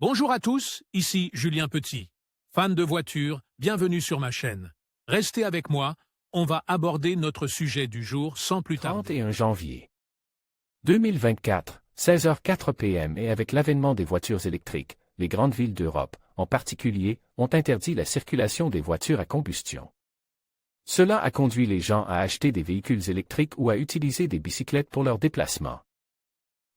Bonjour à tous, ici Julien Petit. Fan de voitures, bienvenue sur ma chaîne. Restez avec moi, on va aborder notre sujet du jour sans plus tarder. 31 janvier 2024, 16h04 p.m. et avec l'avènement des voitures électriques, les grandes villes d'Europe, en particulier, ont interdit la circulation des voitures à combustion. Cela a conduit les gens à acheter des véhicules électriques ou à utiliser des bicyclettes pour leurs déplacements.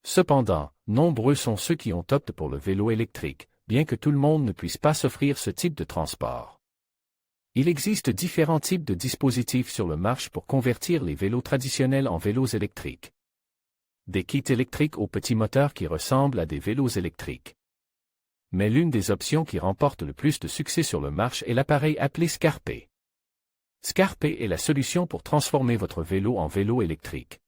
Cependant, nombreux sont ceux qui ont opté pour le vélo électrique, bien que tout le monde ne puisse pas s'offrir ce type de transport. Il existe différents types de dispositifs sur le marché pour convertir les vélos traditionnels en vélos électriques. Des kits électriques au petit moteur qui ressemblent à des vélos électriques. Mais l'une des options qui remporte le plus de succès sur le marché est l'appareil appelé Scarpe. Scarpe est la solution pour transformer votre vélo en vélo électrique.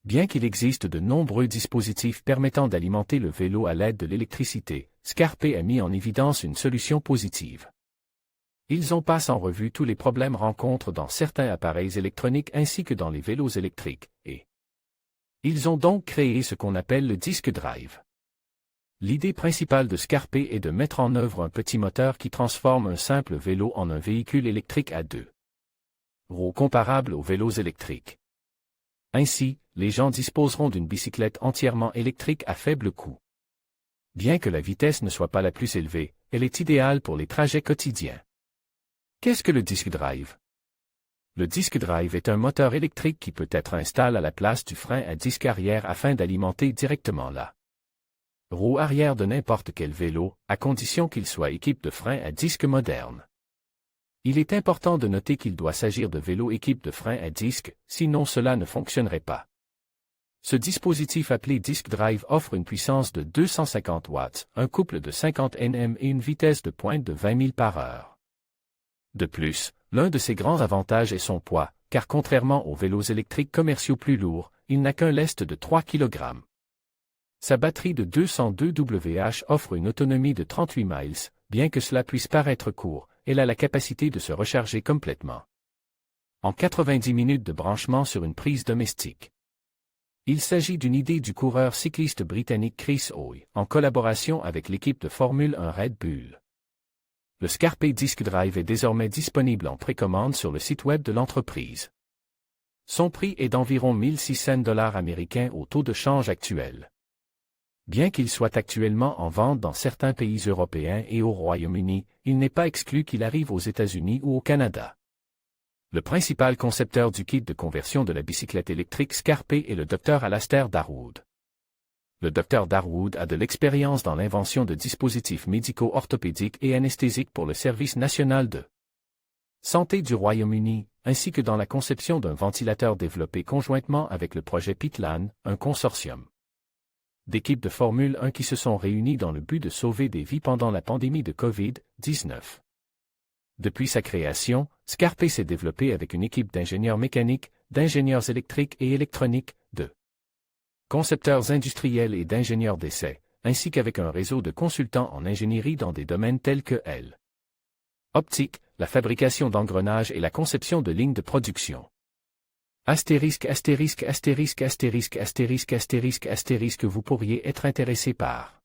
Bien qu'il existe de nombreux dispositifs permettant d'alimenter le vélo à l'aide de l'électricité, Scarpe a mis en évidence une solution positive. Ils ont passé en revue tous les problèmes rencontrés dans certains appareils électroniques ainsi que dans les vélos électriques, et ils ont donc créé ce qu'on appelle le disk drive. L'idée principale de Scarpe est de mettre en œuvre un petit moteur qui transforme un simple vélo en un véhicule électrique à 2 roues comparable aux vélos électriques. Ainsi, les gens disposeront d'une bicyclette entièrement électrique à faible coût. Bien que la vitesse ne soit pas la plus élevée, elle est idéale pour les trajets quotidiens. Qu'est-ce que le disk drive? Le disk drive est un moteur électrique qui peut être installé à la place du frein à disque arrière afin d'alimenter directement la roue arrière de n'importe quel vélo, à condition qu'il soit équipé de freins à disque modernes. Il est important de noter qu'il doit s'agir de vélos équipés de freins à disque, sinon cela ne fonctionnerait pas. Ce dispositif appelé disk drive offre une puissance de 250 watts, un couple de 50 Nm et une vitesse de pointe de 20 000 par heure. De plus, l'un de ses grands avantages est son poids, car contrairement aux vélos électriques commerciaux plus lourds, il n'a qu'un lest de 3 kg. Sa batterie de 202 Wh offre une autonomie de 38 miles, bien que cela puisse paraître court, elle a la capacité de se recharger complètement en 90 minutes de branchement sur une prise domestique. Il s'agit d'une idée du coureur cycliste britannique Chris Hoy, en collaboration avec l'équipe de Formule 1 Red Bull. Le Scarpe Disk Drive est désormais disponible en précommande sur le site web de l'entreprise. Son prix est d'environ 1600 $ américains au taux de change actuel. Bien qu'il soit actuellement en vente dans certains pays européens et au Royaume-Uni, il n'est pas exclu qu'il arrive aux États-Unis ou au Canada. Le principal concepteur du kit de conversion de la bicyclette électrique Scarpe est le Dr Alastair Darwood. Le Dr Darwood a de l'expérience dans l'invention de dispositifs médicaux orthopédiques et anesthésiques pour le Service national de santé du Royaume-Uni, ainsi que dans la conception d'un ventilateur développé conjointement avec le projet Pitlan, un consortium d'équipes de Formule 1 qui se sont réunies dans le but de sauver des vies pendant la pandémie de Covid-19. Depuis sa création, Scarpe s'est développé avec une équipe d'ingénieurs mécaniques, d'ingénieurs électriques et électroniques, de concepteurs industriels et d'ingénieurs d'essai, ainsi qu'avec un réseau de consultants en ingénierie dans des domaines tels que l'optique, la fabrication d'engrenages et la conception de lignes de production. Astérisque, astérisque, astérisque, astérisque, astérisque, astérisque, astérisque, vous pourriez être intéressé par